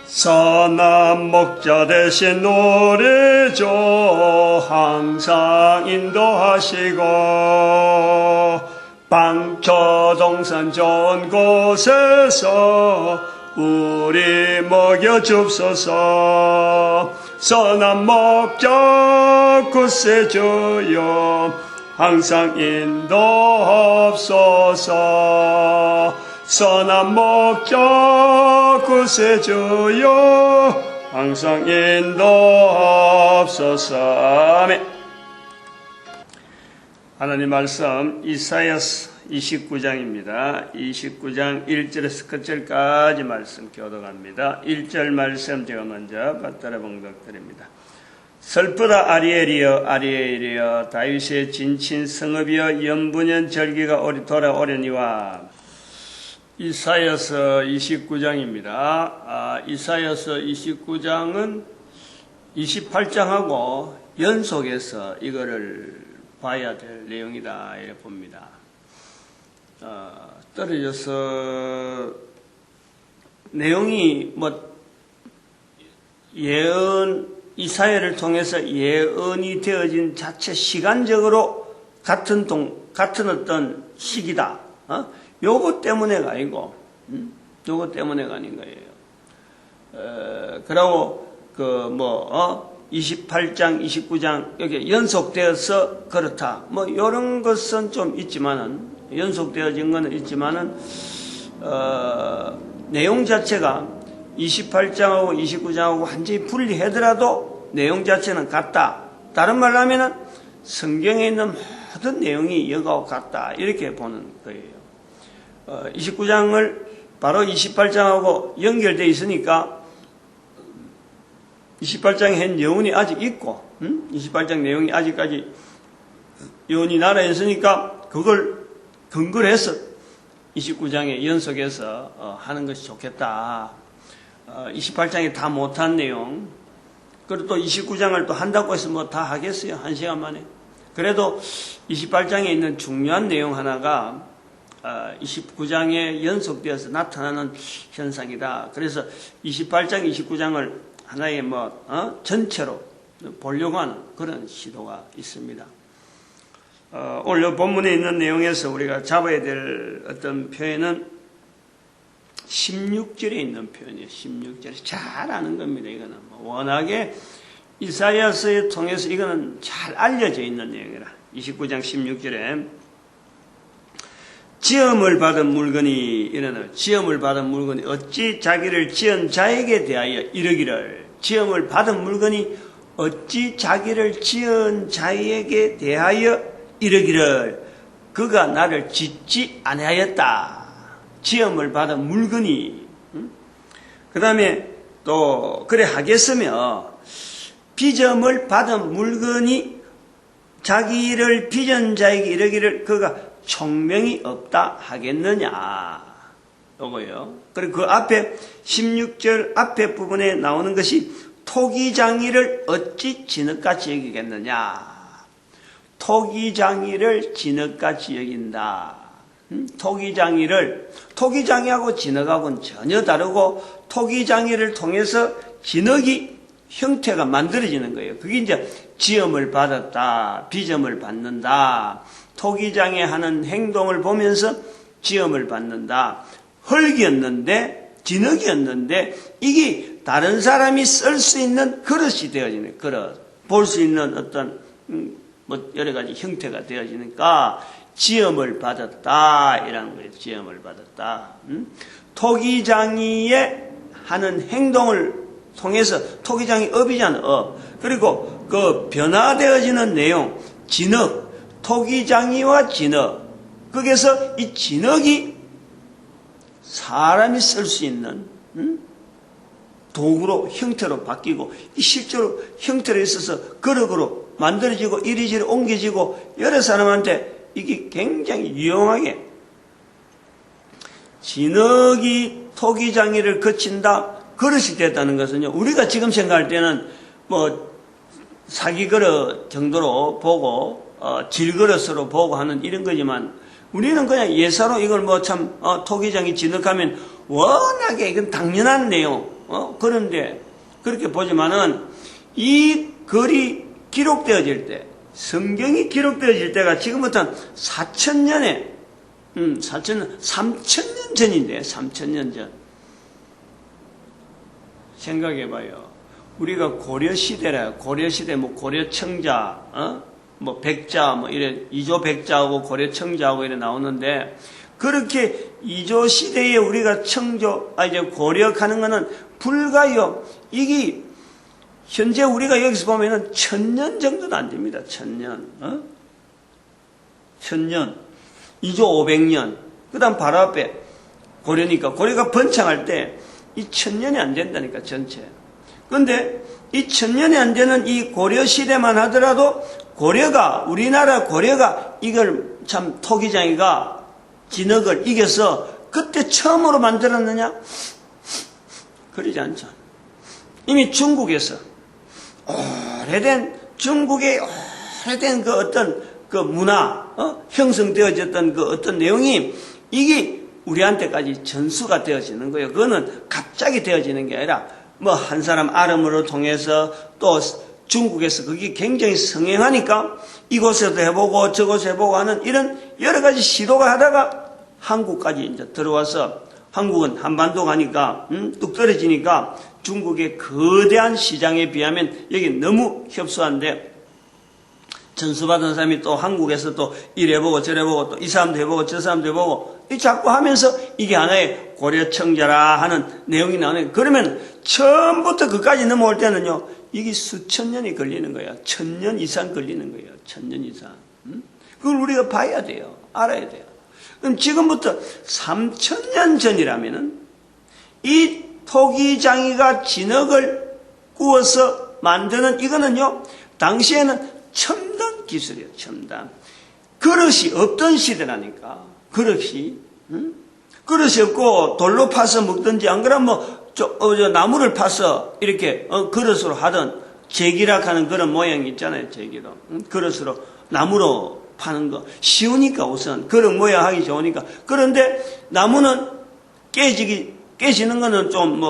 선한 목자 대신 노래죠. 항상 인도하시고 방초동산 좋은 곳에서 우리 먹여줍소서. 선한 목자 구세주여 항상 인도하옵소서. 선한 목자 구세주여 항상 인도하옵소서. 아멘. 하나님 말씀 이사야서 29장입니다. 29장 1절에서 끝절까지 말씀 교독합니다. 1절 말씀 제가 먼저 받들어 봉독드립니다. 슬프다 아리엘이여 아리엘이여 다윗의 진친 성읍이여 연분연 절기가 돌아오려니와. 이사야서 29장입니다. 이사야서 29장은 28장하고 연속해서 이거를 봐야 될 내용이다 이렇게 봅니다. 떨어져서 내용이 이사야를 통해서 예언이 되어진 자체 시간적으로 같은 어떤 시기다. 요거 때문에가 아니고, 요거 때문에가 아닌 거예요. 그러고, 28장, 29장, 여기 연속되어서 그렇다. 요런 것은 좀 있지만은, 연속되어진 거는 있지만은, 내용 자체가 28장하고 29장하고 완전히 분리하더라도 내용 자체는 같다. 다른 말로 하면은 성경에 있는 모든 내용이 여기하고 같다. 이렇게 보는 거예요. 29장을 바로 28장하고 연결되어 있으니까 28장에 한 여운이 아직 있고 28장 내용이 아직까지 여운이 남아있으니까 그걸 근거로 해서 29장에 연속해서 하는 것이 좋겠다. 28장에 다 못한 내용, 그리고 또 29장을 또 한다고 해서 다 하겠어요? 1시간 만에. 그래도 28장에 있는 중요한 내용 하나가 29장에 연속되어서 나타나는 현상이다. 그래서 28장, 29장을 하나의 전체로 보려고 하는 그런 시도가 있습니다. 오늘 본문에 있는 내용에서 우리가 잡아야 될 어떤 표현은 16절에 있는 표현이에요. 16절에 잘 아는 겁니다. 이거는 워낙에 이사야서에 통해서 이거는 잘 알려져 있는 내용이라. 29장 16절에 지음을 받은 물건이 이러나 지음을 받은 물건이 어찌 자기를 지은 자에게 대하여 이르기를. 지음을 받은 물건이 어찌 자기를 지은 자에게 대하여 이르기를. 그가 나를 짓지 아니하였다. 지음을 받은 물건이. 그 다음에 또 그래 하겠으며 빚음을 받은 물건이 자기를 빚은 자에게 이르기를 그가 총명이 없다 하겠느냐. 요거요. 그리고 그 앞에 16절 앞에 부분에 나오는 것이 토기장이를 어찌 진흙같이 여기겠느냐. 토기장이를 진흙같이 여긴다. 토기장이하고 진흙하고는 전혀 다르고 토기장이를 통해서 진흙이 형태가 만들어지는 거예요. 그게 이제 지음을 받았다, 빚음을 받는다. 토기장에 하는 행동을 보면서 지음을 받는다. 흙이었는데, 진흙이었는데, 이게 다른 사람이 쓸 수 있는 그릇이 되어지는, 볼 수 있는 어떤, 여러 가지 형태가 되어지니까, 지음을 받았다. 이라는 거예요. 지음을 받았다. 토기장이에 하는 행동을 통해서, 토기장이 업이잖아, 업. 그리고 그 변화되어지는 내용, 진흙, 토기장이와 진흙. 거기서 이 진흙이 사람이 쓸 수 있는 도구로 형태로 바뀌고 실제로 형태로 있어서 그릇으로 만들어지고 이리저리 옮겨지고 여러 사람한테 이게 굉장히 유용하게 진흙이 토기장이를 거친다 그릇이 됐다는 것은요. 우리가 지금 생각할 때는 사기 그릇 정도로 보고 질그릇으로 보고 하는 이런 거지만 우리는 그냥 예사로 이걸 토기장이 진흙하면 워낙에 이건 당연한 내용, 그런데 그렇게 보지만은 이 글이 기록되어질 때, 성경이 기록되어질 때가 지금부터 4,000년에 3,000년 전인데, 3,000년 전. 생각해봐요. 우리가 고려시대라, 고려시대, 고려청자, 백자, 이래, 이조 백자하고 고려청자하고 이래 나오는데, 그렇게 이조 시대에 우리가 이제 고려하는 거는 불가요. 이게, 현재 우리가 여기서 보면은 1,000년 정도도 안 됩니다. 1,000년. 1,000년. 이조 500년. 그 다음 바로 앞에 고려니까, 고려가 번창할 때, 이 1,000년이 안 된다니까, 전체. 그런데 이 1,000년이 안 되는 이 고려 시대만 하더라도 우리나라 고려가 이걸 참 토기장이가 진흙을 이겨서 그때 처음으로 만들었느냐? 그러지 않죠. 이미 중국에서 중국의 오래된 그 문화, 형성되어졌던 그 어떤 내용이 이게 우리한테까지 전수가 되어지는 거예요. 그거는 갑자기 되어지는 게 아니라 한 사람 아름으로 통해서 또 중국에서 그게 굉장히 성행하니까 이곳에도 해보고 저곳에 해보고 하는 이런 여러 가지 시도가 하다가 한국까지 이제 들어와서 한국은 한반도 가니까 뚝 떨어지니까 중국의 거대한 시장에 비하면 여기 너무 협소한데 전수받은 사람이 또 한국에서 또 이래보고 저래보고 또 이 사람도 해보고 저 사람도 해보고 이 자꾸 하면서 이게 하나의 고려청자라 하는 내용이 나오네. 그러면 처음부터 그까지 넘어올 때는요, 이게 수천 년이 걸리는 거야. 1,000년 이상 걸리는 거예요. 1,000년 이상. 그걸 우리가 봐야 돼요. 알아야 돼요. 그럼 지금부터 3,000년 전이라면은 이 토기장이가 진흙을 구워서 만드는 이거는요, 당시에는 첨단 기술이에요. 첨단. 그릇이 없던 시대라니까. 그릇이 없고 돌로 파서 먹든지 안 그러면 나무를 파서 이렇게 그릇으로 하던 제기락 하는 그런 모양이 있잖아요. 제기로. 그릇으로 나무로 파는 거 쉬우니까 우선 그릇 모양 하기 좋으니까. 그런데 나무는 깨지는 거는 좀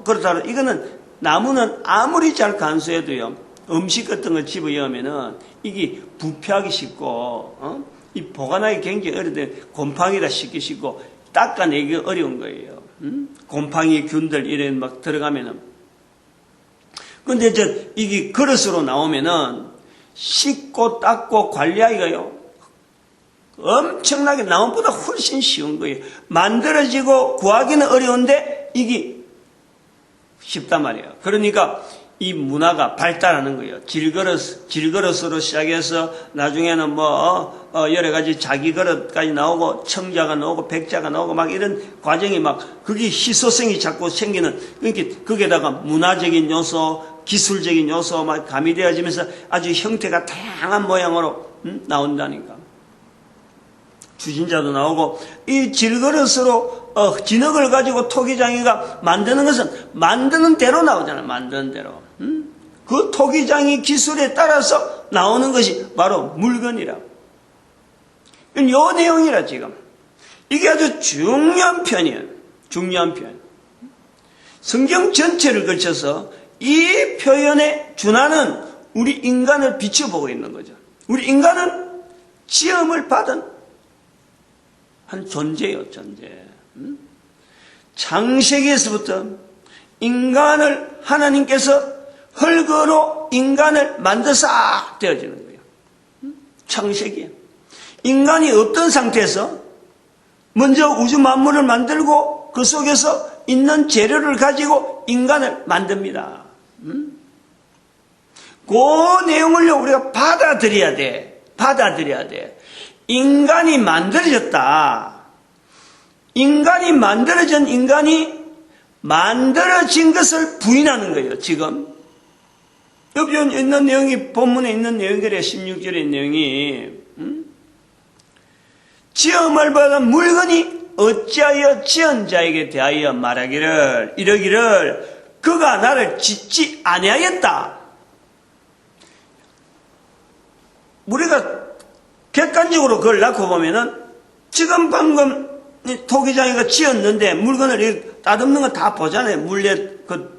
그렇다. 이거는 나무는 아무리 잘 간수해도요, 음식 같은 걸 집어넣으면은 이게 부패하기 쉽고 이 보관하기 굉장히 어려운데 곰팡이가 쉽게 쉽고 닦아내기 어려운 거예요. 곰팡이 균들 이런 막 들어가면은. 근데 이게 그릇으로 나오면은 씻고 닦고 관리하기가요, 엄청나게 나무보다 훨씬 쉬운 거예요. 만들어지고 구하기는 어려운데 이게 쉽단 말이에요. 그러니까 이 문화가 발달하는 거예요. 질그릇으로 시작해서 나중에는 여러 가지 자기 그릇까지 나오고 청자가 나오고 백자가 나오고 막 이런 과정이 그게 희소성이 자꾸 생기는, 그러니까 거기에다가 문화적인 요소, 기술적인 요소 막 가미되어지면서 아주 형태가 다양한 모양으로 나온다니까. 주진자도 나오고 이 질그릇으로 진흙을 가지고 토기장이가 만드는 것은 만드는 대로 나오잖아요. 만드는 대로. 그 토기장이 기술에 따라서 나오는 것이 바로 물건이라. 요 내용이라 지금. 이게 아주 중요한 편이에요. 중요한 편. 성경 전체를 걸쳐서 이 표현에 준하는 우리 인간을 비춰보고 있는 거죠. 우리 인간은 지음을 받은 한 존재예요, 존재. 창세기에서부터 인간을 하나님께서 흙으로 인간을 만드사 되어지는 거예요. 창세기에. 인간이 없던 상태에서 먼저 우주 만물을 만들고 그 속에서 있는 재료를 가지고 인간을 만듭니다. 그 내용을 우리가 받아들여야 돼. 받아들여야 돼. 인간이 만들어졌다. 인간이 만들어진 인간이 만들어진 것을 부인하는 거예요, 지금. 여기 있는 내용이, 본문에 있는 내용들의 16절의 내용이, 지음을 받은 물건이 어찌하여 지은 자에게 대하여 말하기를, 이러기를, 그가 나를 짓지 아니하였다. 우리가 객관적으로 그걸 놓고 보면은, 지금 방금 토기장이가 지었는데, 물건을 따듬는 거 다 보잖아요.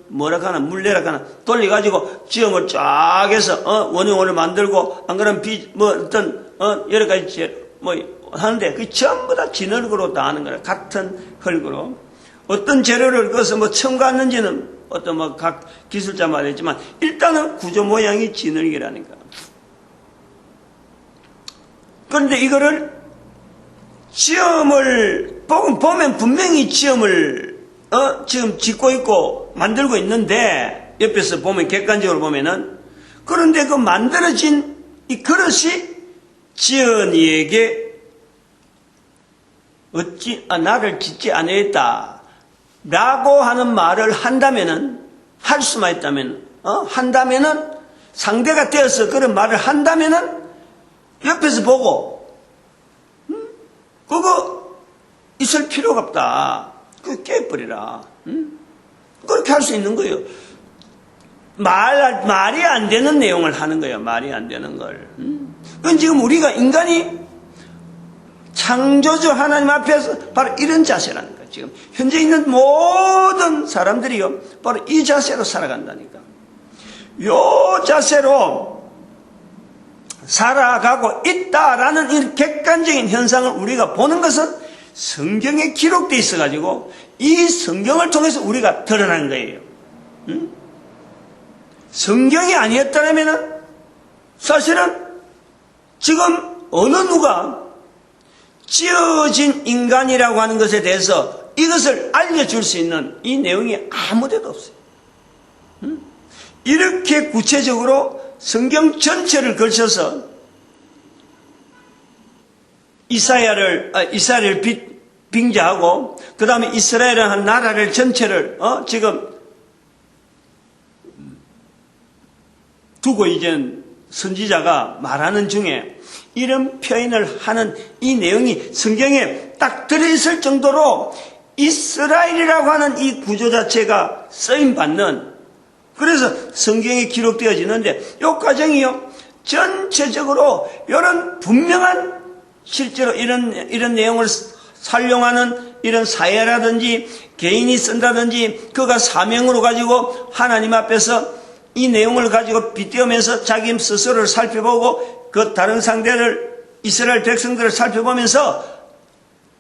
물레라 하나 돌려가지고 지형을 쫙 해서, 원형을 만들고, 안 그러면 여러 가지, 하는데, 그 전부 다 진흙으로 다 하는 거라. 같은 흙으로. 어떤 재료를 그것을 첨가했는지는 각 기술자마다 있지만, 일단은 구조 모양이 진흙이라니까. 그런데 이거를, 지엄을, 보면 분명히 지엄을, 지금 짓고 있고 만들고 있는데, 옆에서 보면, 객관적으로 보면은, 그런데 그 만들어진 이 그릇이 지연이에게 나를 짓지 않았다. 라고 하는 말을 한다면은, 할 수만 있다면, 한다면은, 상대가 되어서 그런 말을 한다면은, 옆에서 보고, 그거 있을 필요가 없다. 그거 깨버리라. 그렇게 할 수 있는 거예요. 말이 안 되는 내용을 하는 거예요. 말이 안 되는 걸. 그건 지금 우리가 인간이 창조주 하나님 앞에서 바로 이런 자세라는 거예요. 지금 현재 있는 모든 사람들이요. 바로 이 자세로 살아간다니까. 요 자세로 살아가고 있다라는 이 객관적인 현상을 우리가 보는 것은 성경에 기록되어 있어가지고 이 성경을 통해서 우리가 드러난 거예요. 성경이 아니었다면 사실은 지금 어느 누가 지어진 인간이라고 하는 것에 대해서 이것을 알려줄 수 있는 이 내용이 아무데도 없어요. 이렇게 구체적으로 성경 전체를 걸쳐서 이스라엘을 빙자하고 그 다음에 이스라엘을 한 나라를 전체를 지금 두고 이제 선지자가 말하는 중에 이런 표현을 하는 이 내용이 성경에 딱 들어있을 정도로 이스라엘이라고 하는 이 구조 자체가 쓰임받는, 그래서 성경에 기록되어지는데 이 과정이요 전체적으로 이런 분명한 실제로 이런 내용을 살용하는 이런 사회라든지 개인이 쓴다든지 그가 사명으로 가지고 하나님 앞에서 이 내용을 가지고 빗대우면서 자기 스스로를 살펴보고 그 다른 상대를 이스라엘 백성들을 살펴보면서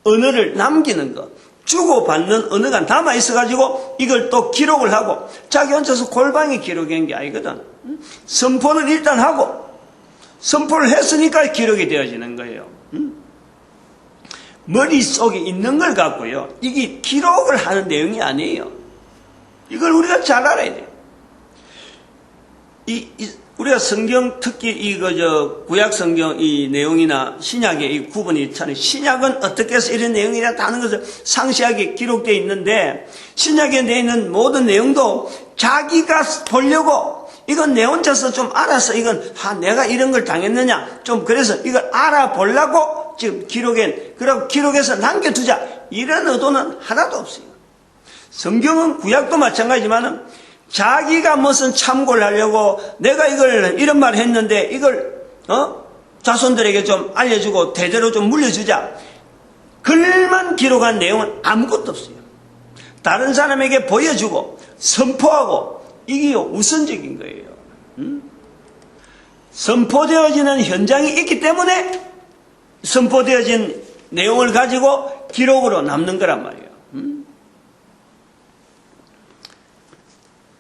언어를 남기는 것, 주고받는 언어가 남아 있어가지고 이걸 또 기록을 하고 자기 혼자서 골방에 기록한 게 아니거든. 선포는 일단 하고 선포를 했으니까 기록이 되어지는 거예요. 머릿속에 있는 걸 갖고요. 이게 기록을 하는 내용이 아니에요. 이걸 우리가 잘 알아야 돼요. 우리가 성경 특히 구약 성경 이 내용이나 신약의 이 구분이 있잖아요. 신약은 어떻게 해서 이런 내용이라 하는 것을 상세하게 기록되어 있는데 신약에 되어 있는 모든 내용도 자기가 보려고 이건 내 혼자서 좀 알아서 이건 내가 이런 걸 당했느냐 좀 그래서 이걸 알아보려고 지금 그리고 기록해서 남겨두자 이런 의도는 하나도 없어요. 성경은 구약도 마찬가지지만은 자기가 무슨 참고를 하려고 내가 이런 말을 했는데 이걸 자손들에게 좀 알려주고 대대로 좀 물려주자 글만 기록한 내용은 아무것도 없어요. 다른 사람에게 보여주고 선포하고 이게 우선적인 거예요. 선포되어지는 현장이 있기 때문에 선포되어진 내용을 가지고 기록으로 남는 거란 말이에요.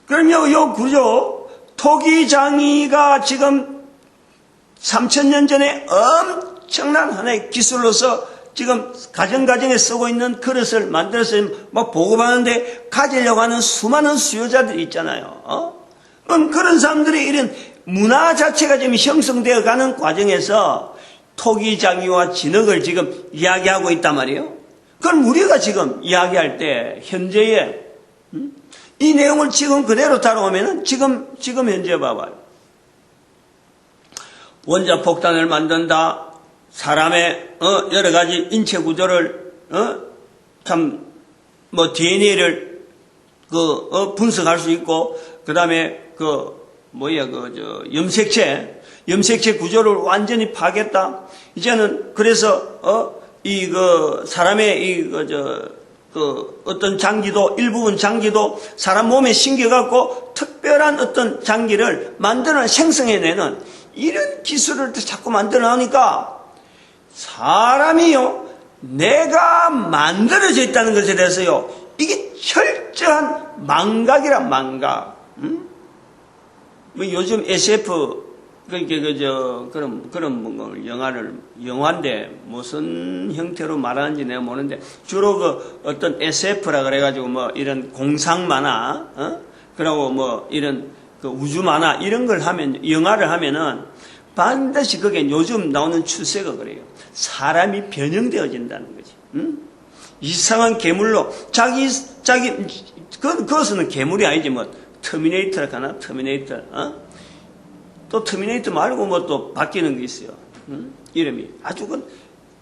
그럼요, 요 구조, 토기장이가 지금 3000년 전에 엄청난 하나의 기술로서 지금 가정가정에 쓰고 있는 그릇을 만들어서 막 보급하는데 가지려고 하는 수많은 수요자들이 있잖아요. 그런 사람들이 이런 문화 자체가 지금 형성되어 가는 과정에서 토기장이와 진흙을 지금 이야기하고 있단 말이에요. 그럼 우리가 지금 이야기할 때 현재의 이 내용을 지금 그대로 다뤄오면은 지금 현재 봐봐요. 원자폭탄을 만든다. 사람의 여러 가지 인체 구조를 DNA를 분석할 수 있고 그다음에 염색체 구조를 완전히 파겠다. 이제는 그래서 사람의 어떤 장기도, 일부분 장기도 사람 몸에 심겨갖고 특별한 어떤 장기를 만들어 생성해내는 이런 기술을 자꾸 만들어 나오니까 사람이요, 내가 만들어져 있다는 것에 대해서요, 이게 철저한 망각이란 망각. 뭐 요즘 SF, 그런 영화인데 무슨 형태로 말하는지 내가 모르는데 주로 어떤 SF라 그래가지고 뭐 이런 공상 만화, 그러고 뭐 이런 우주 만화 이런 걸 하면, 영화를 하면은 반드시 거기에 요즘 나오는 추세가 그래요. 사람이 변형되어진다는 거지. 이상한 괴물로 그것은 괴물이 아니지 뭐 터미네이터라 하나? 터미네이터, 또 터미네이터 말고 뭐 또 바뀌는 게 있어요. 이름이 아주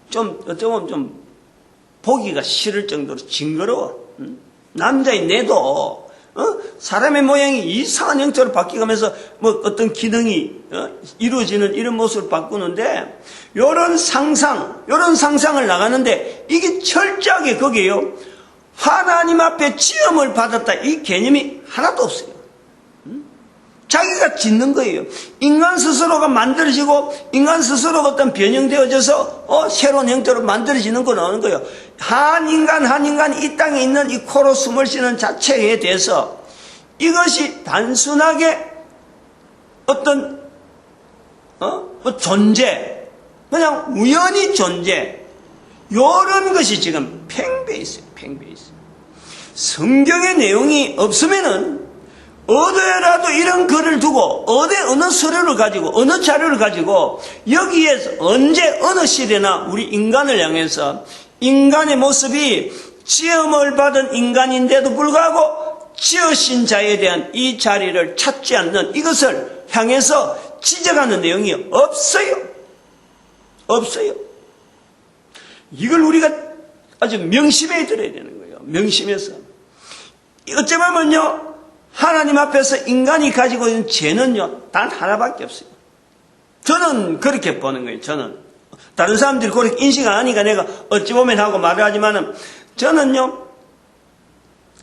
좀 어쩌면 좀 보기가 싫을 정도로 징그러워. 남자인 내도 사람의 모양이 이상한 형태로 바뀌면서 뭐 어떤 기능이 이루어지는 이런 모습을 바꾸는데 이런 상상을 나가는데 이게 철저하게 거기에요. 하나님 앞에 지음을 받았다 이 개념이 하나도 없어요. 자기가 짓는 거예요. 인간 스스로가 만들어지고 인간 스스로가 어떤 변형되어져서 새로운 형태로 만들어지는 건 어느 거예요. 한 인간 이 땅에 있는 이 코로 숨을 쉬는 자체에 대해서 이것이 단순하게 어떤 뭐 존재, 그냥 우연히 존재, 이런 것이 지금 팽배해 있어요. 성경의 내용이 없으면은 어디에라도 이런 글을 두고 어느 서류를 가지고 어느 자료를 가지고 여기에서 언제 어느 시대나 우리 인간을 향해서 인간의 모습이 지음을 받은 인간인데도 불구하고 지으신 자에 대한 이 자리를 찾지 않는 이것을 향해서 지적하는 내용이 없어요. 이걸 우리가 아주 명심해 들어야 되는 거예요. 명심해서. 어쩌면요, 하나님 앞에서 인간이 가지고 있는 죄는요, 단 하나밖에 없어요. 저는 그렇게 보는 거예요. 저는. 다른 사람들이 그렇게 인식 안 하니까 내가 어찌 보면 하고 말을 하지만은, 저는요,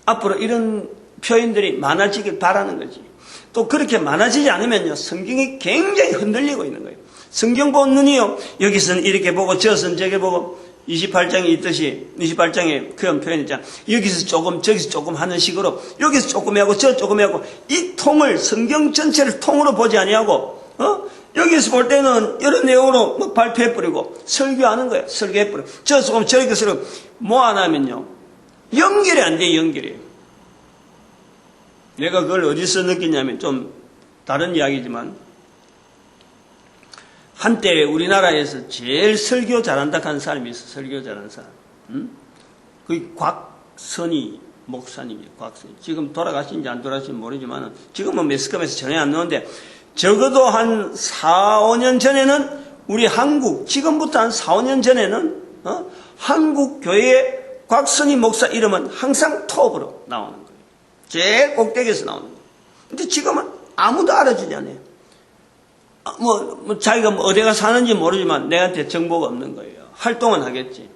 앞으로 이런 표현들이 많아지길 바라는 거지. 또 그렇게 많아지지 않으면요, 성경이 굉장히 흔들리고 있는 거예요. 성경 본 눈이요, 여기서는 이렇게 보고, 저기서는 저게 보고, 28장에 있듯이 28장에 그런 표현 있잖아. 여기서 조금 저기서 조금 하는 식으로 여기서 조금 하고 저 조금 하고 이 통을 성경 전체를 통으로 보지 아니하고 여기서 볼 때는 이런 내용으로 뭐 발표해버리고 설교하는 거야. 설교해버리고 저 조금 저렇게 설교 뭐 안 하면요 연결이 안 돼. 연결이. 내가 그걸 어디서 느끼냐면 좀 다른 이야기지만 한때 우리나라에서 제일 설교 잘한다 하는 사람이 있어. 설교 잘하는 사람. 그 곽선희 목사님이에요. 곽선희. 지금 돌아가신지 안 돌아가신지 모르지만 지금은 매스컴에서 전혀 안 나오는데 적어도 한 4, 5년 전에는 우리 한국, 지금부터 한 4, 5년 전에는 한국 교회의 곽선희 목사 이름은 항상 톱으로 나오는 거예요. 제일 꼭대기에서 나오는 거예요. 근데 지금은 아무도 알아주지 않아요. 자기가 어디가 사는지 모르지만 내한테 정보가 없는 거예요. 활동은 하겠지.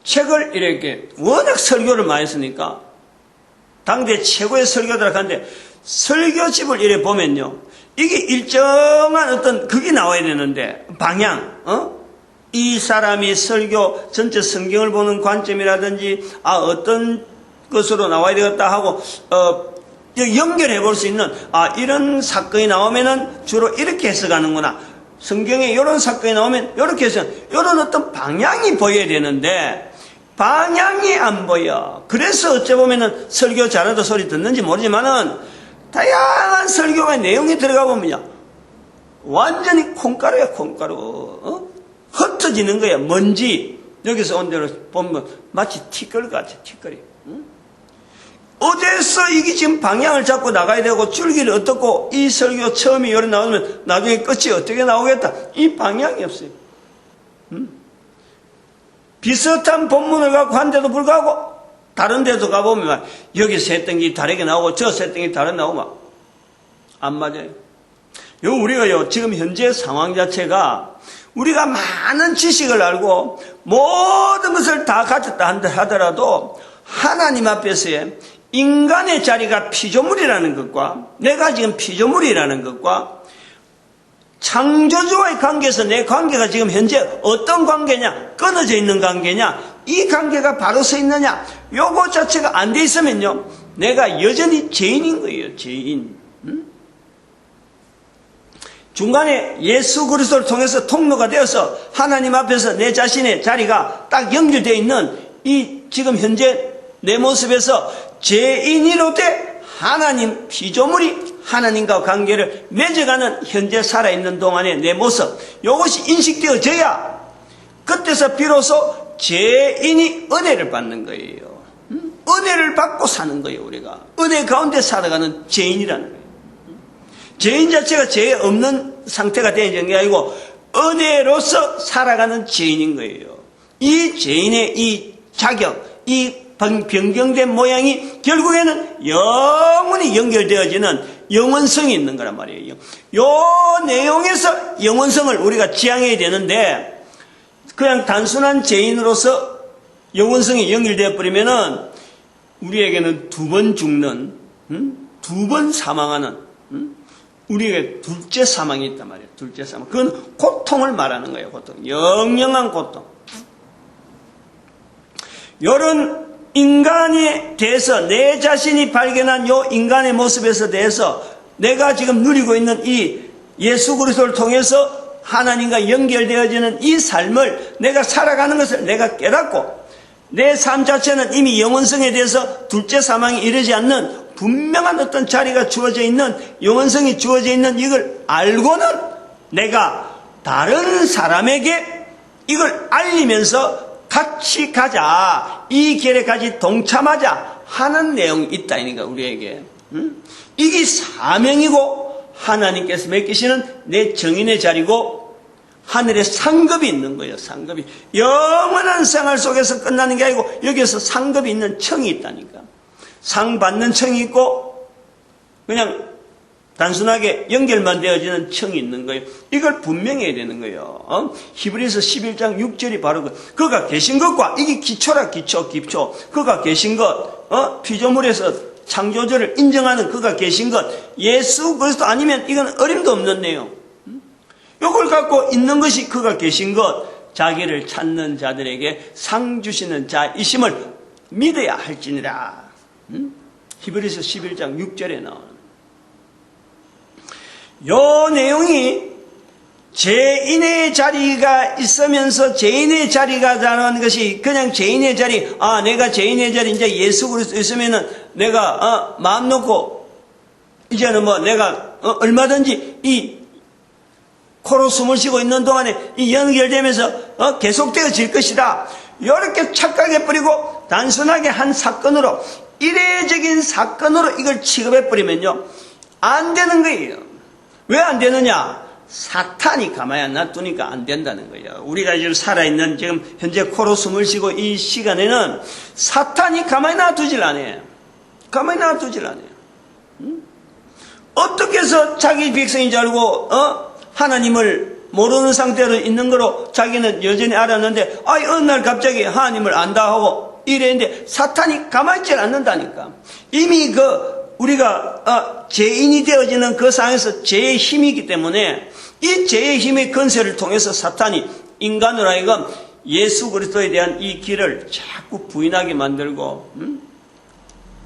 책을 이렇게 워낙 설교를 많이 했으니까 당대 최고의 설교들 하는데 설교집을 이렇게 보면요. 이게 일정한 어떤 그게 나와야 되는데 방향, 이 사람이 설교 전체 성경을 보는 관점이라든지 어떤 것으로 나와야 되겠다 하고 연결해 볼 수 있는 이런 사건이 나오면은 주로 이렇게 해석하는구나. 성경에 이런 사건이 나오면 이렇게 해서 이런 어떤 방향이 보여야 되는데 방향이 안 보여. 그래서 어째 보면은 설교 잘해도 소리 듣는지 모르지만은 다양한 설교의 내용이 들어가 보면요 완전히 콩가루야. 콩가루. 흩어지는 거야. 먼지. 여기서 온 대로 보면 마치 티끌 같아. 티끌이. 어디서 이게 지금 방향을 잡고 나가야 되고 줄기를 어떻고 이 설교 처음이 요리 나오면 나중에 끝이 어떻게 나오겠다. 이 방향이 없어요. 비슷한 본문을 갖고 한데도 불구하고 다른 데도 가보면 여기서 했던 게 다르게 나오고 저기서 했던 게 다르게 나오고 막 안 맞아요. 우리가요 지금 현재 상황 자체가 우리가 많은 지식을 알고 모든 것을 다 가졌다 하더라도 하나님 앞에서의 인간의 자리가 피조물이라는 것과 내가 지금 피조물이라는 것과 창조주와의 관계에서 내 관계가 지금 현재 어떤 관계냐, 끊어져 있는 관계냐, 이 관계가 바로 서 있느냐, 요거 자체가 안 돼 있으면요, 내가 여전히 죄인인 거예요. 죄인. 중간에 예수 그리스도를 통해서 통로가 되어서 하나님 앞에서 내 자신의 자리가 딱 연결되어 있는 이 지금 현재 내 모습에서 죄인이로되 하나님 피조물이 하나님과 관계를 맺어가는 현재 살아있는 동안의 내 모습, 이것이 인식되어져야 그때서 비로소 죄인이 은혜를 받는 거예요. 은혜를 받고 사는 거예요. 우리가 은혜 가운데 살아가는 죄인이라는 거예요. 죄인 자체가 죄 없는 상태가 되는 게 아니고 은혜로서 살아가는 죄인인 거예요. 이 죄인의 이 자격, 이 변경된 모양이 결국에는 영원히 연결되어지는 영원성이 있는 거란 말이에요. 요 내용에서 영원성을 우리가 지향해야 되는데 그냥 단순한 죄인으로서 영원성이 연결되어 버리면은 우리에게는 두 번 죽는, 두 번 사망하는, 우리에게 둘째 사망이 있단 말이에요. 둘째 사망. 그건 고통을 말하는 거예요. 고통. 영영한 고통. 요런 인간에 대해서 내 자신이 발견한 요 인간의 모습에서 대해서 내가 지금 누리고 있는 이 예수 그리스도를 통해서 하나님과 연결되어지는 이 삶을 내가 살아가는 것을 내가 깨닫고 내 삶 자체는 이미 영원성에 대해서 둘째 사망이 이르지 않는 분명한 어떤 자리가 주어져 있는 영원성이 주어져 있는 이걸 알고는 내가 다른 사람에게 이걸 알리면서 같이 가자, 이 길에 같이 동참하자 하는 내용이 있다니까 우리에게. 이게 사명이고 하나님께서 맡기시는 내 정인의 자리고 하늘에 상급이 있는 거예요. 상급이 영원한 생활 속에서 끝나는 게 아니고 여기에서 상급이 있는 청이 있다니까. 상 받는 청이 있고 그냥 단순하게 연결만 되어지는 청이 있는 거예요. 이걸 분명히 해야 되는 거예요. 히브리서 11장 6절이 바로 그가 계신 것과 이게 기초라. 기초. 그가 계신 것, 피조물에서 창조주를 인정하는 그가 계신 것, 예수 그리스도 아니면 이건 어림도 없는 내용. 이걸 갖고 있는 것이 그가 계신 것, 자기를 찾는 자들에게 상 주시는 자이심을 믿어야 할지니라. 히브리서 11장 6절에 나오는 요 내용이 죄인의 자리가 있으면서 죄인의 자리가 다는 것이 그냥 죄인의 자리, 내가 죄인의 자리 이제 예수 그리스도 있으면은 내가 마음 놓고 이제는 뭐 내가 얼마든지 이 코로 숨을 쉬고 있는 동안에 이 연결되면서 계속되어질 것이다. 이렇게 착각해버리고 단순하게 한 사건으로 이례적인 사건으로 이걸 취급해버리면요 안 되는 거예요. 왜 안 되느냐? 사탄이 가만히 안 놔두니까 안 된다는 거예요. 우리가 지금 살아있는 지금 현재 코로 숨을 쉬고 이 시간에는 사탄이 가만히 놔두질 않아요. 가만히 놔두질 않아요. 어떻게 해서 자기 백성인 줄 알고 하나님을 모르는 상태로 있는 거로 자기는 여전히 알았는데 어느 날 갑자기 하나님을 안다 하고 이랬는데 사탄이 가만히 있질 않는다니까. 이미 우리가 죄인이 되어지는 그 상황에서 죄의 힘이기 때문에 이 죄의 힘의 건세를 통해서 사탄이 인간으로 하여금 예수 그리스도에 대한 이 길을 자꾸 부인하게 만들고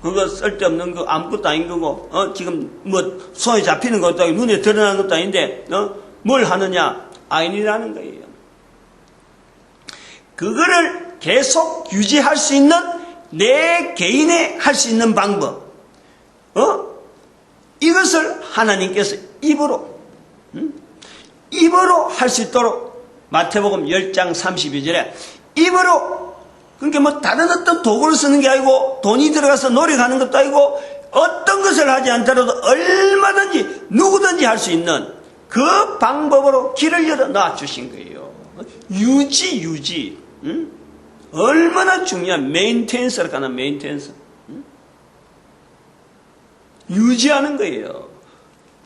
그거 쓸데없는 거 아무것도 아닌 거고 지금 뭐 손에 잡히는 것도 아니고 눈에 드러나는 것도 아닌데 뭘 하느냐? 아인이라는 거예요. 그거를 계속 유지할 수 있는 내 개인의 할 수 있는 방법 이것을 하나님께서 입으로 할 수 있도록 마태복음 10장 32절에 입으로 그러니까 뭐 다른 어떤 도구를 쓰는 게 아니고 돈이 들어가서 노력하는 것도 아니고 어떤 것을 하지 않더라도 얼마든지 누구든지 할 수 있는 그 방법으로 길을 열어 놔 주신 거예요. 유지 얼마나 중요한 메인테인스를 하는 메인테인스 유지하는 거예요.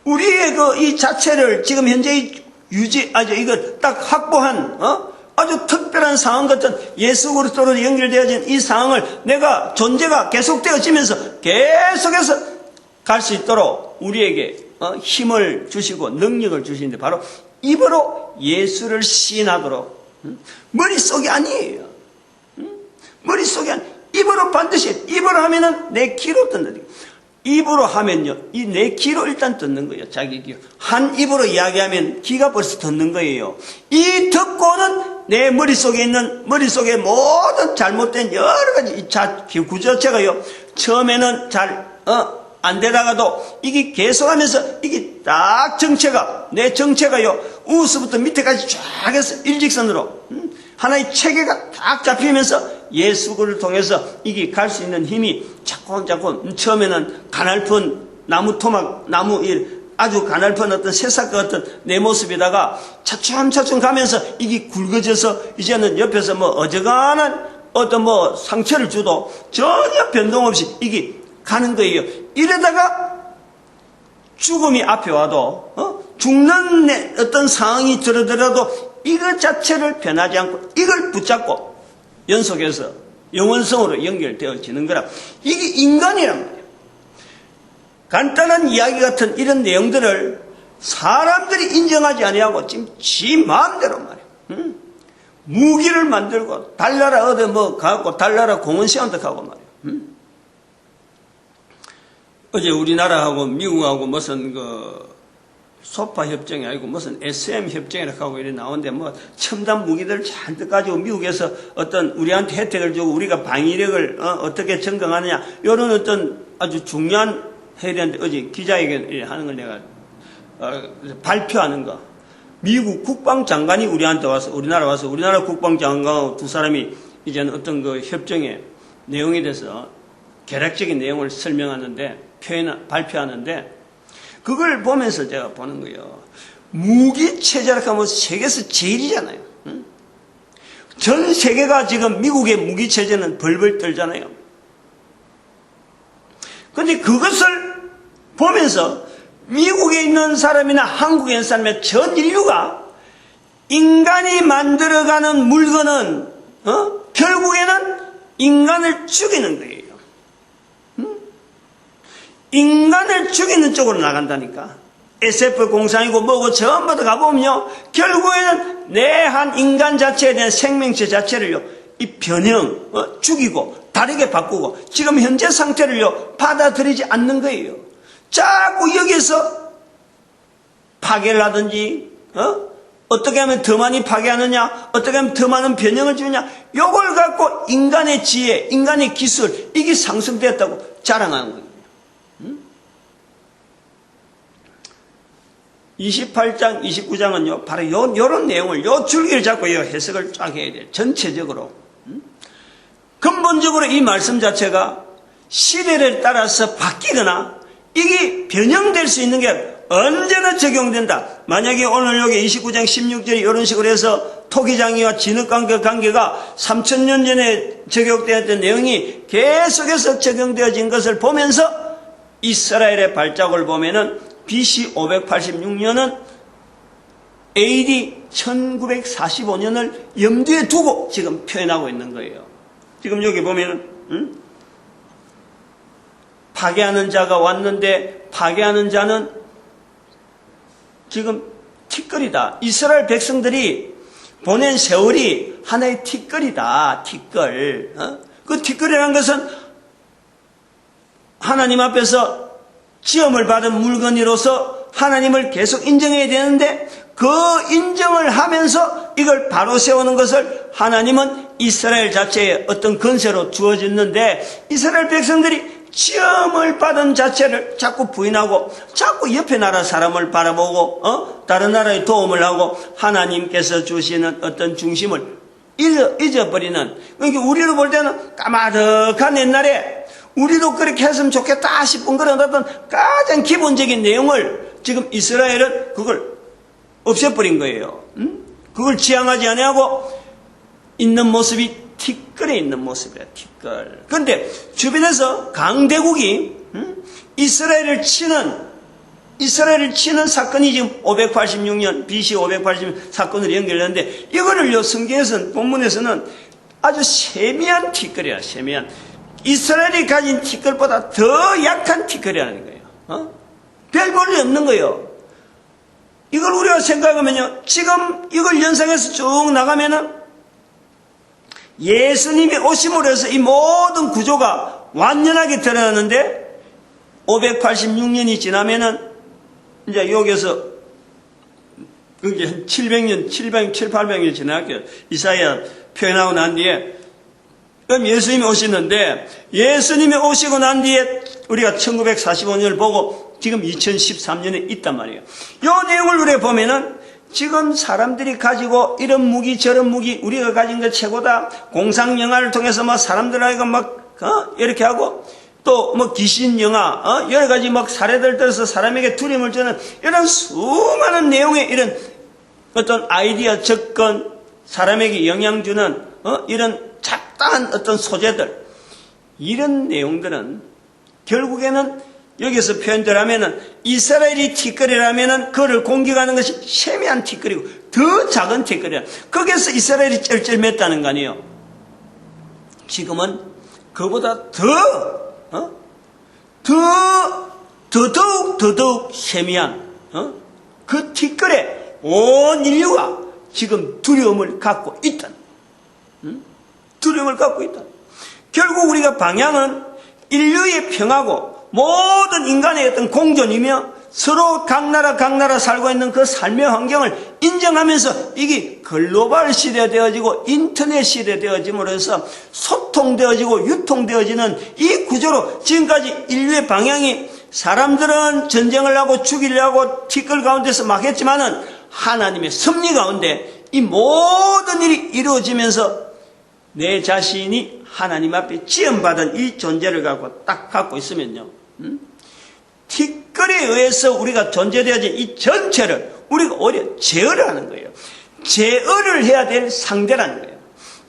우리의 이 자체를 지금 현재 이거 딱 확보한, 아주 특별한 상황 같은 예수 그리스도로 연결되어진 이 상황을 내가 존재가 계속되어지면서 계속해서 갈 수 있도록 우리에게 힘을 주시고 능력을 주시는데 바로 입으로 예수를 시인하도록, 머릿속이 아니에요. 머릿속이 아니에요. 입으로 반드시, 입으로 하면은 내 귀로 듣는다. 입으로 하면요, 이 내 귀로 일단 듣는 거예요. 자기 귀로. 한 입으로 이야기하면 귀가 벌써 듣는 거예요. 이 듣고는 내 머릿속에 모든 잘못된 여러 가지 구조체가요, 처음에는 잘, 안 되다가도 이게 계속하면서 이게 딱 내 정체가요, 우수부터 밑에까지 쫙 해서 일직선으로, 하나의 체계가 딱 잡히면서 예수를 통해서 이게 갈 수 있는 힘이 자꾸 처음에는 가냘픈 아주 가냘픈 어떤 새싹 같은 내 모습에다가 차츰 가면서 이게 굵어져서 이제는 옆에서 어지간한 어떤 상처를 줘도 전혀 변동 없이 이게 가는 거예요. 이러다가 죽음이 앞에 와도, 죽는 어떤 상황이 들어더라도 이것 자체를 변하지 않고 이걸 붙잡고 연속해서 영원성으로 연결되어지는 거라. 이게 인간이란 말이에요. 간단한 이야기 같은 이런 내용들을 사람들이 인정하지 아니하고 지금 지 마음대로 말이에요. 무기를 만들고 달나라 가고 달나라 공원 세운다고 말이에요. 어제 우리나라하고 미국하고 무슨 소파 협정이 아니고 무슨 SM 협정이라고 하고 이래 나오는데 첨단 무기들 잔뜩 가지고 미국에서 어떤 우리한테 혜택을 주고 우리가 방위력을 어떻게 증강하느냐, 이런 어떤 아주 중요한 회의인데 어제 기자회견 하는 걸 내가 발표하는 거. 미국 국방장관이 우리나라 와서 우리나라 국방장관하고 두 사람이 이제는 어떤 협정의 내용에 대해서 개략적인 내용을 발표하는데 그걸 보면서 제가 보는 거예요. 무기체제라고 하면 세계에서 제일이잖아요. 전 세계가 지금 미국의 무기체제는 벌벌 떨잖아요. 그런데 그것을 보면서 미국에 있는 사람이나 한국에 있는 사람이나 전 인류가 인간이 만들어가는 물건은 결국에는 인간을 죽이는 거예요. 인간을 죽이는 쪽으로 나간다니까. SF 공상이고 뭐고 전부 다 가보면요, 결국에는 내 한 인간 자체에 대한 생명체 자체를요, 이 변형, 죽이고 다르게 바꾸고 지금 현재 상태를요 받아들이지 않는 거예요. 자꾸 여기서 파괴를 하든지, 어떻게 하면 더 많이 파괴하느냐, 어떻게 하면 더 많은 변형을 주느냐, 요걸 갖고 인간의 지혜, 인간의 기술, 이게 상승되었다고 자랑하는 거예요. 28장, 29장은요, 바로 요런 내용을, 요 줄기를 잡고 요 해석을 쫙 해야 돼요. 전체적으로. 근본적으로 이 말씀 자체가 시대를 따라서 바뀌거나, 이게 변형될 수 있는 게 언제나 적용된다. 만약에 오늘 여기 29장 16절이 이런 식으로 해서 토기장이와 진흙관계 관계가 3000년 전에 적용되었던 내용이 계속해서 적용되어진 것을 보면서 이스라엘의 발작을 보면은 BC 586년은 AD 1945년을 염두에 두고 지금 표현하고 있는 거예요. 지금 여기 보면은, 파괴하는 자가 왔는데 파괴하는 자는 지금 티끌이다. 이스라엘 백성들이 보낸 세월이 하나의 티끌이다. 티끌. 그 티끌이라는 것은 하나님 앞에서 지음을 받은 물건으로서 하나님을 계속 인정해야 되는데 그 인정을 하면서 이걸 바로 세우는 것을 하나님은 이스라엘 자체의 어떤 건세로 주어졌는데 이스라엘 백성들이 시험을 받은 자체를 자꾸 부인하고 자꾸 옆에 나라 사람을 바라보고 다른 나라의 도움을 하고 하나님께서 주시는 어떤 중심을 잊어버리는, 그러니까 우리로 볼 때는 까마득한 옛날에 우리도 그렇게 했으면 좋겠다 싶은 그런 어떤 가장 기본적인 내용을 지금 이스라엘은 그걸 없애버린 거예요. 그걸 지향하지 아니하고 있는 모습이 티끌에 있는 모습이에요. 티끌. 그런데 주변에서 강대국이 이스라엘을 치는 이스라엘을 치는 사건이 지금 586년, BC 580년 사건으로 연결되는데, 이거를요, 성경에서는, 본문에서는 아주 세미한 티끌이야, 세미한. 이스라엘이 가진 티끌보다 더 약한 티끌이라는 거예요. 별 볼일 없는 거예요. 이걸 우리가 생각하면요, 지금 이걸 연상해서 쭉 나가면은, 예수님이 오심으로 해서 이 모든 구조가 완전하게 드러나는데, 586년이 지나면은, 이제 여기에서, 그게 한 700년, 800년 지나게 이사야 표현하고 난 뒤에, 그럼 예수님이 오시는데, 예수님이 오시고 난 뒤에 우리가 1945년을 보고 지금 2013년에 있단 말이에요. 이 내용을 우리가 보면은 지금 사람들이 가지고 이런 무기 저런 무기 우리가 가진 게 최고다. 공상영화를 통해서 막 사람들하고 막 이렇게 하고 또 뭐 귀신 영화 여러 가지 막 사례들 들어서 사람에게 두려움을 주는 이런 수많은 내용의 이런 어떤 아이디어 접근 사람에게 영향 주는 이런 잡다한 어떤 소재들 이런 내용들은 결국에는 여기서 표현되라면은 이스라엘이 티끌이라면은 그를 공격하는 것이 세미한 티끌이고 더 작은 티끌이야. 거기에서 이스라엘이 쩔쩔맸다는 거 아니에요. 지금은 그보다 더더욱 세미한 그 티끌에 온 인류가 지금 두려움을 갖고 있다. 두려움을 갖고 있다. 결국 우리가 방향은 인류의 평화고 모든 인간의 어떤 공존이며 서로 각 나라 살고 있는 그 삶의 환경을 인정하면서 이게 글로벌 시대 되어지고 인터넷 시대 되어짐으로써 소통되어지고 유통되어지는 이 구조로 지금까지 인류의 방향이 사람들은 전쟁을 하고 죽이려고 티끌 가운데서 막 했지만은 하나님의 섭리 가운데 이 모든 일이 이루어지면서 내 자신이 하나님 앞에 지음받은 이 존재를 갖고 있으면요. 티끌에 의해서 우리가 존재되어진 이 전체를 우리가 오히려 제어를 하는 거예요. 제어를 해야 될 상대라는 거예요.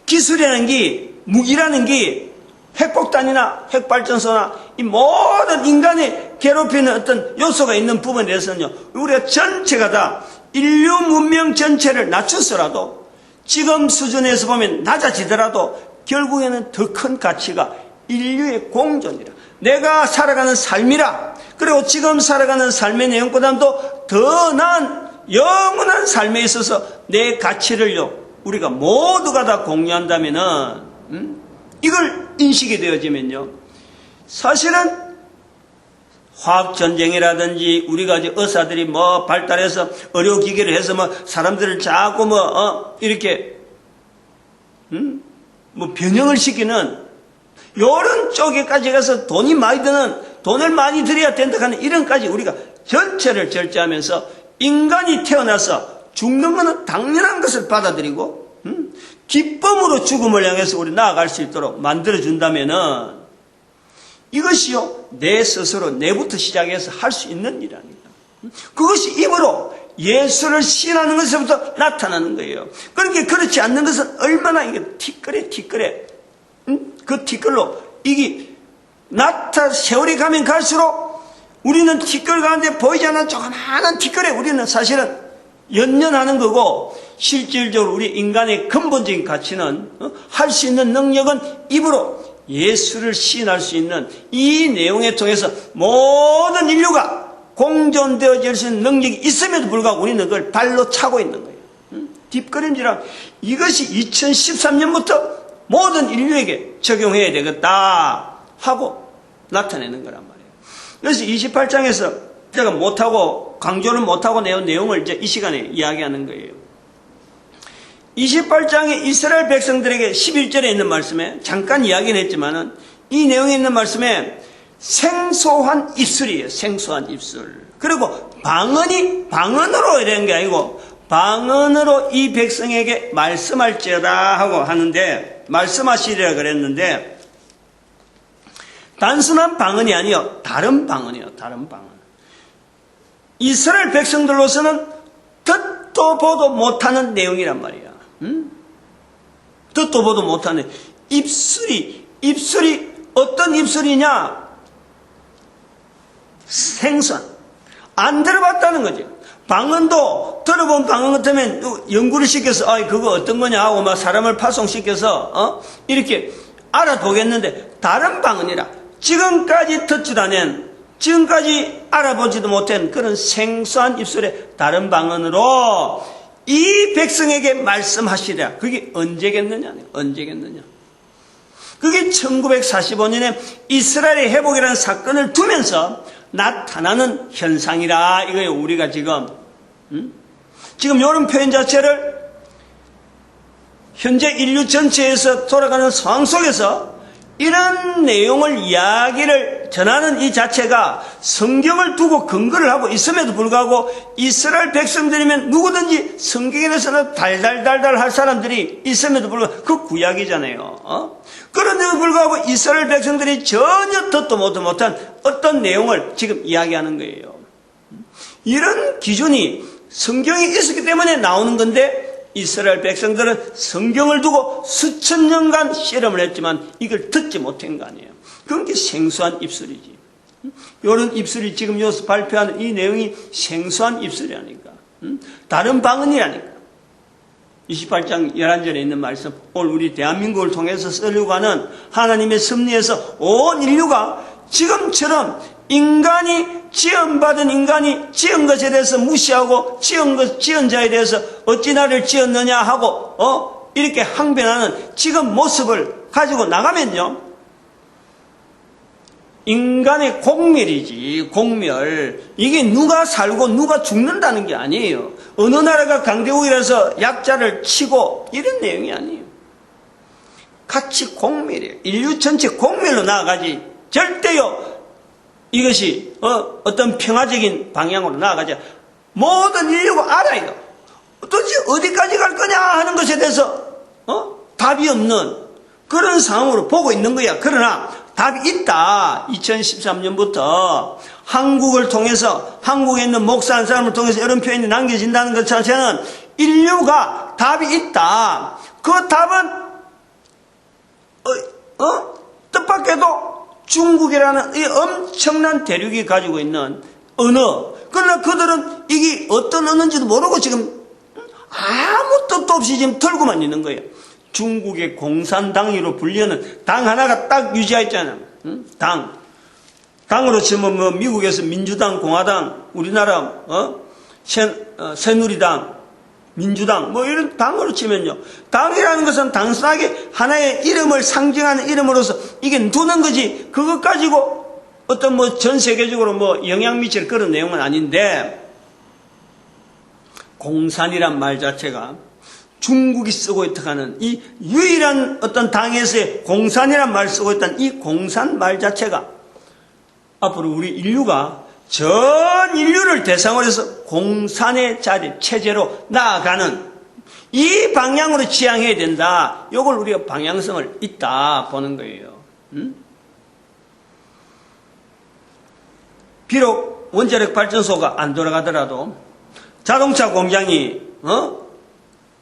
기술이라는 게, 무기라는 게 핵폭탄이나 핵발전소나 이 모든 인간의 괴롭히는 어떤 요소가 있는 부분에 대해서는요. 우리가 전체가 다 인류 문명 전체를 낮춰서라도 지금 수준에서 보면 낮아지더라도 결국에는 더 큰 가치가 인류의 공존이라. 내가 살아가는 삶이라. 그리고 지금 살아가는 삶의 내용보다도 더 나은 영원한 삶에 있어서 내 가치를요. 우리가 모두가 다 공유한다면은 이걸 인식이 되어지면요. 사실은 화학전쟁이라든지 우리가 이제 의사들이 뭐 발달해서 의료기기를 해서 뭐 사람들을 자꾸 이렇게 뭐 변형을 시키는 이런 쪽에까지 가서 돈이 많이 드는 돈을 많이 들여야 된다 하는 이런까지 우리가 전체를 절제하면서 인간이 태어나서 죽는 것은 당연한 것을 받아들이고 기쁨으로 죽음을 향해서 우리 나아갈 수 있도록 만들어준다면은 이것이요 내 스스로 내부터 시작해서 할 수 있는 일입니다. 그것이 입으로 예수를 신하는 것에서부터 나타나는 거예요. 그러니까 그렇지 않는 것은 얼마나 이게 티끌에 그 티끌로 이게 세월이 가면 갈수록 우리는 티끌 가운데 보이지 않는 조그마한 티끌에 우리는 사실은 연연하는 거고 실질적으로 우리 인간의 근본적인 가치는 할 수 있는 능력은 입으로 예수를 시인할 수 있는 이 내용에 통해서 모든 인류가 공존되어질 수 있는 능력이 있음에도 불구하고 우리는 그걸 발로 차고 있는 거예요. 뒷걸음질하고 이것이 2013년부터 모든 인류에게 적용해야 되겠다 하고 나타내는 거란 말이에요. 그래서 28장에서 제가 강조를 못하고 내온 내용을 이제 이 시간에 이야기하는 거예요. 28장에 이스라엘 백성들에게 11절에 있는 말씀에 잠깐 이야기는 했지만은 이 내용에 있는 말씀에 생소한 입술이에요. 생소한 입술. 그리고 방언으로 이런 게 아니고 방언으로 이 백성에게 말씀할지어다 하고 하는데 말씀하시리라 그랬는데 단순한 방언이 아니요. 다른 방언이요. 다른 방언. 이스라엘 백성들로서는 듣도 보도 못하는 내용이란 말이야. 듣도 보도 못하는 입술이 어떤 입술이냐? 생선. 안 들어봤다는 거지. 방언도 들어본 방언 같으면 연구를 시켜서 그거 어떤 거냐 하고 막 사람을 파송시켜서 이렇게 알아보겠는데, 다른 방언이라 지금까지 듣지도 않은, 지금까지 알아보지도 못한 그런 생소한 입술의 다른 방언으로 이 백성에게 말씀하시랴. 그게 언제겠느냐? 언제겠느냐? 그게 1945년에 이스라엘의 회복이라는 사건을 두면서 나타나는 현상이라 이거예요. 우리가 지금 이런 표현 자체를 현재 인류 전체에서 돌아가는 상황 속에서 이런 내용을 이야기를 전하는 이 자체가 성경을 두고 근거를 하고 있음에도 불구하고, 이스라엘 백성들이면 누구든지 성경에 대해서는 달달달달 할 사람들이 있음에도 불구하고 그 구약이잖아요. 그런데도 불구하고 이스라엘 백성들이 전혀 듣도 못한 어떤 내용을 지금 이야기하는 거예요. 이런 기준이 성경에 있었기 때문에 나오는 건데, 이스라엘 백성들은 성경을 두고 수천 년간 실험을 했지만 이걸 듣지 못한 거 아니에요. 그게 생소한 입술이지. 이런 입술이 지금 여기서 발표하는 이 내용이 생소한 입술이라니까. 다른 방언이라니까. 28장 11절에 있는 말씀, 오늘 우리 대한민국을 통해서 쓰려고 하는 하나님의 섭리에서 온 인류가 지금처럼 지원받은 인간이 지은 것에 대해서 무시하고 지은 자에 대해서 어찌 나를 지었느냐 하고 이렇게 항변하는 지금 모습을 가지고 나가면요, 인간의 공멸이지. 공멸. 이게 누가 살고 누가 죽는다는 게 아니에요. 어느 나라가 강대국이라서 약자를 치고 이런 내용이 아니에요. 같이 공멸이에요. 인류 전체 공멸로 나아가지 절대요 이것이 어떤 평화적인 방향으로 나아가자. 모든 인류가 알아요. 도대체 어디까지 갈 거냐 하는 것에 대해서 답이 없는 그런 상황으로 보고 있는 거야. 그러나 답이 있다. 2013년부터 한국을 통해서, 한국에 있는 목사 한 사람을 통해서 이런 표현이 남겨진다는 것 자체는 인류가 답이 있다. 그 답은 뜻밖에도 중국이라는 이 엄청난 대륙이 가지고 있는 언어. 그러나 그들은 이게 어떤 언어인지도 모르고 지금 아무 뜻도 없이 지금 털고만 있는 거예요. 중국의 공산당으로 불리는 당 하나가 딱 유지하였잖아. 당으로 치면 뭐 미국에서 민주당, 공화당, 우리나라 새누리당, 민주당 뭐 이런 당으로 치면요, 당이라는 것은 단순하게 하나의 이름을 상징하는 이름으로서 이게 두는 거지, 그것 가지고 어떤 뭐 전 세계적으로 뭐 영향 미칠 그런 내용은 아닌데, 공산이란 말 자체가 중국이 쓰고 있다는 이 유일한 어떤 당에서의 공산이란 말 쓰고 있다는 이 공산 말 자체가 앞으로 우리 인류가 전 인류를 대상으로 해서 공산의 자리, 체제로 나아가는 이 방향으로 지향해야 된다. 이걸 우리가 방향성을 있다 보는 거예요. 비록 원자력 발전소가 안 돌아가더라도 자동차 공장이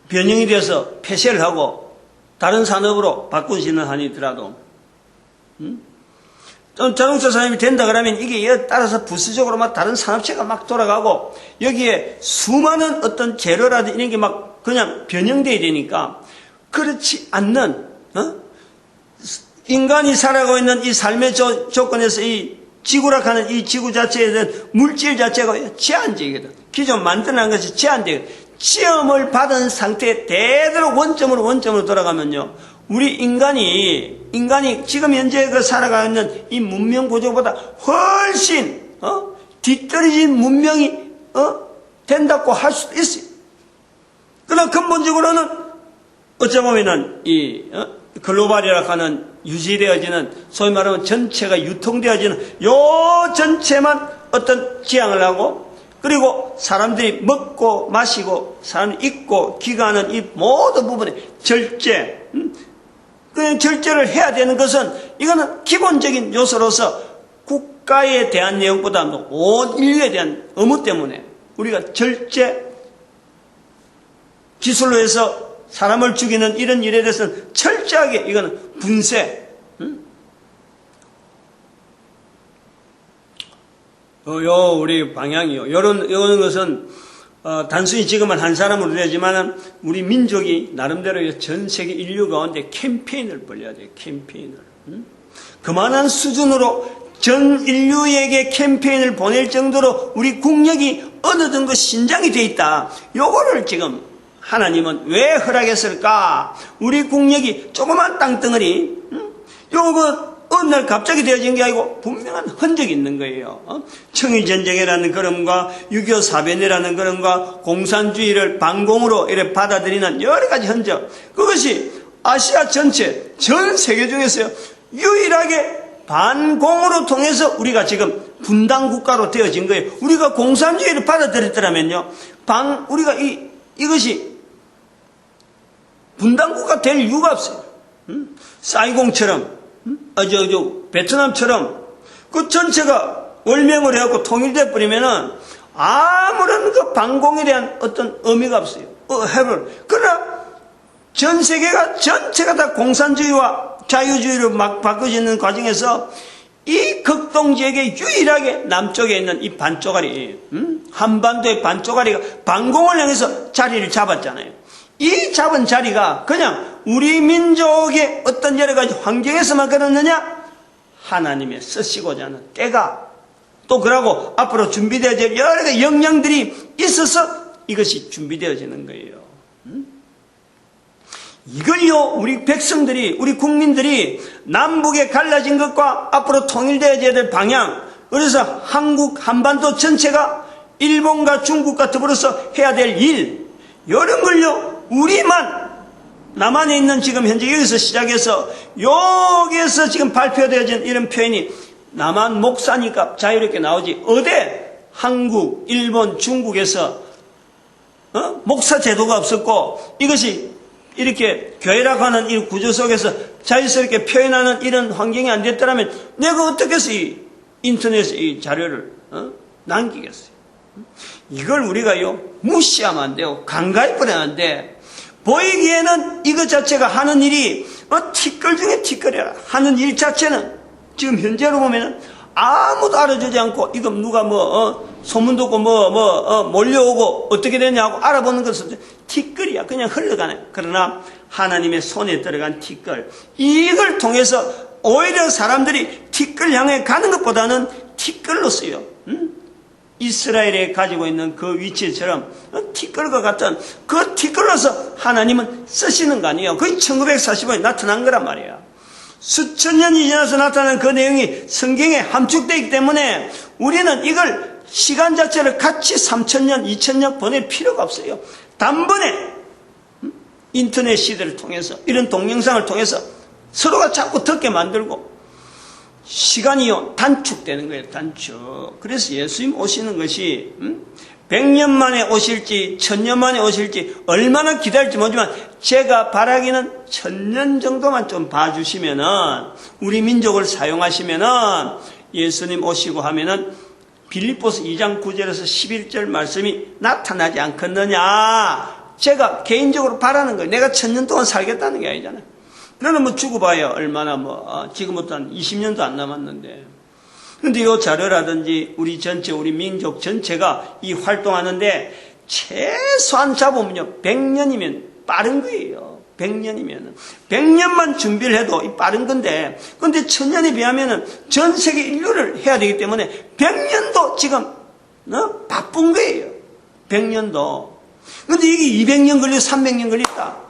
변형이 되어서 폐쇄를 하고 다른 산업으로 바꾸지는 아니더라도 자동차 산업이 된다 그러면 이게 따라서 부수적으로 막 다른 산업체가 막 돌아가고 여기에 수많은 어떤 재료라든지 이런 게 막 그냥 변형돼야 되니까, 그렇지 않는 인간이 살아가고 있는 이 삶의 조건에서 이 지구락하는 이 지구 자체에 대한 물질 자체가 제한적이거든. 기존 만들어낸 것이 제한적이거든. 시험을 받은 상태에 대대로 원점으로 돌아가면요, 우리 인간이 지금 현재 살아가고 있는 이 문명 구조보다 훨씬 뒤떨어진 문명이 된다고 할 수도 있어요. 그러나 근본적으로는 어쩌보면은 이 글로벌이라고 하는 유지되어지는, 소위 말하면 전체가 유통되어지는 요 전체만 어떤 지향을 하고, 그리고 사람들이 먹고 마시고 사람이 입고 기가하는 이 모든 부분에 절제, 그 절제를 해야 되는 것은 이거는 기본적인 요소로서 국가에 대한 내용보다도 온 인류에 대한 의무 때문에 우리가 절제 기술로 해서 사람을 죽이는 이런 일에 대해서는 철저하게 이거는 분쇄. 우리 방향이요. 이런 것은 단순히 지금은 한 사람으로 되지만은 우리 민족이 나름대로 전 세계 인류 가운데 캠페인을 벌여야 돼요. 캠페인을. 그만한 수준으로 전 인류에게 캠페인을 보낼 정도로 우리 국력이 어느 정도 신장이 돼 있다. 요거를 지금 하나님은 왜 허락했을까? 우리 국력이 조그만 땅덩어리, 요거 어느 날 갑자기 되어진 게 아니고 분명한 흔적이 있는 거예요. 청일전쟁이라는 그럼과 6.25 사변이라는 그럼과 공산주의를 반공으로 이렇게 받아들이는 여러 가지 흔적. 그것이 아시아 전체, 전 세계 중에서요, 유일하게 반공으로 통해서 우리가 지금 분단 국가로 되어진 거예요. 우리가 공산주의를 받아들였더라면요, 우리가 이것이 분단 국가 될 이유가 없어요. 사이공처럼, 베트남처럼 그 전체가 월명을 해갖고 통일돼 버리면은 아무런 그 반공에 대한 어떤 의미가 없어요. 그러나 전 세계가 전체가 다 공산주의와 자유주의로 막 바꿔지는 과정에서 이 극동지역에 유일하게 남쪽에 있는 이 반쪽아리, 한반도의 반쪽아리가 반공을 향해서 자리를 잡았잖아요. 이 잡은 자리가 그냥 우리 민족의 어떤 여러 가지 환경에서만 그렇느냐? 하나님의 쓰시고자 하는 때가 또 그러고 앞으로 준비되어질 여러 가지 역량들이 있어서 이것이 준비되어지는 거예요. 이걸요, 우리 백성들이, 우리 국민들이 남북에 갈라진 것과 앞으로 통일되어져야 될 방향, 그래서 한반도 전체가 일본과 중국과 더불어서 해야 될 일, 이런 걸요, 우리만, 남한에 있는 지금 현재 여기서 시작해서, 여기에서 지금 발표되어진 이런 표현이 남한 목사니까 자유롭게 나오지, 한국, 일본, 중국에서, 목사 제도가 없었고, 이것이 이렇게 교회라고 하는 이 구조 속에서 자유스럽게 표현하는 이런 환경이 안 됐더라면 내가 어떻게 해서 이 인터넷에 이 자료를 남기겠어요? 이걸 우리가요, 무시하면 안 돼요. 간과해 버려야 안 돼. 보이기에는 이것 자체가 하는 일이 티끌 중에 티끌이라 하는 일 자체는 지금 현재로 보면은 아무도 알아주지 않고 이거 누가 소문 듣고 몰려오고 어떻게 되냐고 알아보는 것은 티끌이야. 그냥 흘러가네. 그러나 하나님의 손에 들어간 티끌, 이걸 통해서 오히려 사람들이 티끌 향해 가는 것보다는 티끌로서요, 이스라엘에 가지고 있는 그 위치처럼 티끌과 같은 그 티끌로서 하나님은 쓰시는 거 아니에요. 그게 1945년에 나타난 거란 말이에요. 수천 년이 지나서 나타난 그 내용이 성경에 함축되어 있기 때문에 우리는 이걸 시간 자체를 같이 3,000년, 2,000년 보낼 필요가 없어요. 단번에 인터넷 시대를 통해서 이런 동영상을 통해서 서로가 자꾸 듣게 만들고 시간이요 단축되는 거예요. 단축. 그래서 예수님 오시는 것이 100년 만에 오실지 1000년 만에 오실지 얼마나 기다릴지 모르지만 제가 바라기는 1000년 정도만 좀 봐주시면은 우리 민족을 사용하시면은 예수님 오시고 하면은 빌립보서 2장 9절에서 11절 말씀이 나타나지 않겠느냐. 제가 개인적으로 바라는 거예요. 내가 1000년 동안 살겠다는 게 아니잖아요. 너는 죽어 봐요. 얼마나 지금부터 한 20년도 안 남았는데. 근데 이 자료라든지 우리 전체, 우리 민족 전체가 이 활동하는데 최소한 잡으면요 100년이면 빠른 거예요. 100년이면 100년만 준비를 해도 빠른 건데, 근데 1000년에 비하면은 전 세계 인류를 해야 되기 때문에 100년도 지금 바쁜 거예요. 100년도. 근데 이게 200년 걸리고 300년 걸렸다.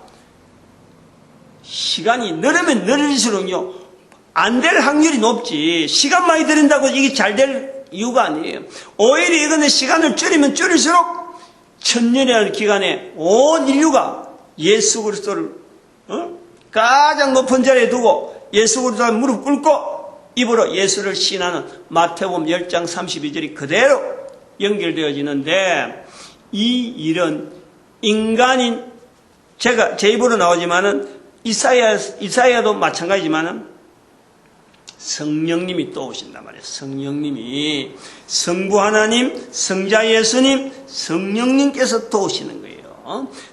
시간이 늘으면 늘릴수록요 안 될 확률이 높지. 시간 많이 들인다고 이게 잘 될 이유가 아니에요. 오히려 이거는 시간을 줄이면 줄일수록 1000년이라는 기간에 온 인류가 예수 그리스도를 가장 높은 자리에 두고 예수 그리스도를 무릎 꿇고 입으로 예수를 신하는 마태복음 10장 32절이 그대로 연결되어지는데, 이 일은 인간인 제가 제 입으로 나오지만은 이사야도 마찬가지지만은 성령님이 또 오신단 말이에요. 성령님이, 성부 하나님, 성자 예수님, 성령님께서 또 오시는 거예요.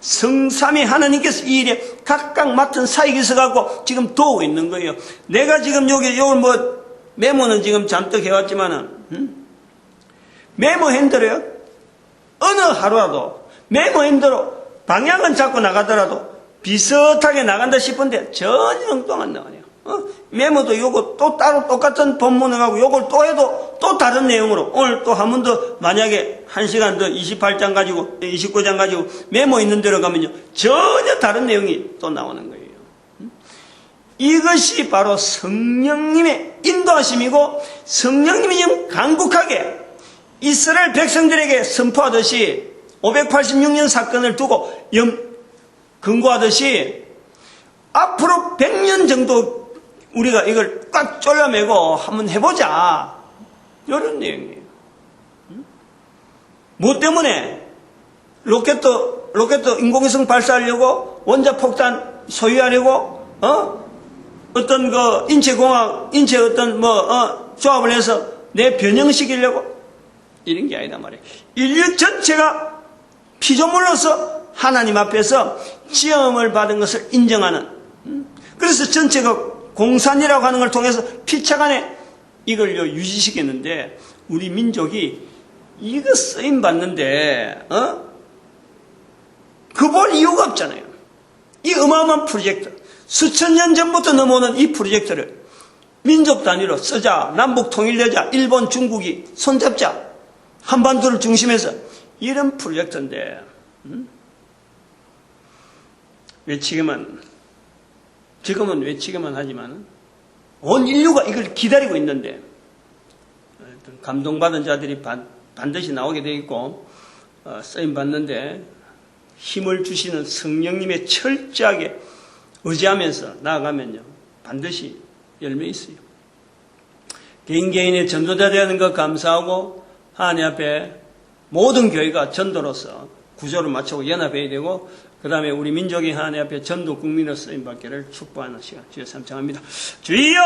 성삼위 하나님께서 이 일에 각각 맡은 사역이 있어갖고 지금 도우고 있는 거예요. 내가 지금 요걸 메모는 지금 잔뜩 해왔지만은 메모 핸들이요. 어느 하루라도 메모 핸들로 방향은 잡고 나가더라도 비슷하게 나간다 싶은데 전혀 엉뚱 안 나가네요. 메모도 요거 또 따로 똑같은 본문을 하고 요걸 또 해도 또 다른 내용으로 오늘 또 한 번 더 만약에 1시간 더 28장 가지고 29장 가지고 메모 있는 데로 가면요 전혀 다른 내용이 또 나오는 거예요. 이것이 바로 성령님의 인도하심이고 성령님이 지금 강국하게 이스라엘 백성들에게 선포하듯이 586년 사건을 두고 근거하듯이 앞으로 100년 정도 우리가 이걸 꽉 졸라매고 한번 해보자. 이런 내용이에요. 뭐 때문에? 로켓 인공위성 발사하려고 원자폭탄 소유하려고 어떤 인체 어떤 조합을 해서 내 변형시키려고 이런 게 아니다 말이에요. 인류 전체가 피조물로서 하나님 앞에서 지음을 받은 것을 인정하는 그래서 전체가 공산이라고 하는 걸 통해서 피차간에 이걸 유지시켰는데 우리 민족이 이거 쓰임 받는데 그 볼 이유가 없잖아요. 이 어마어마한 프로젝트 수천 년 전부터 넘어오는 이 프로젝트를 민족 단위로 쓰자 남북 통일되자 일본 중국이 손잡자 한반도를 중심해서 이런 프로젝트인데 지금은 외치기만 하지만 온 인류가 이걸 기다리고 있는데 감동받은 자들이 반드시 나오게 되어 있고 쓰임 받는데 힘을 주시는 성령님의 철저하게 의지하면서 나아가면요 반드시 열매 있어요. 개인의 전도자 되는 것 감사하고 하나님 앞에 모든 교회가 전도로서 구조를 맞추고 연합해야 되고 그 다음에 우리 민족이 하나님 앞에 전도 국민으로 쓰임받기를 축복하는 시간 주여 삼창합니다. 주여!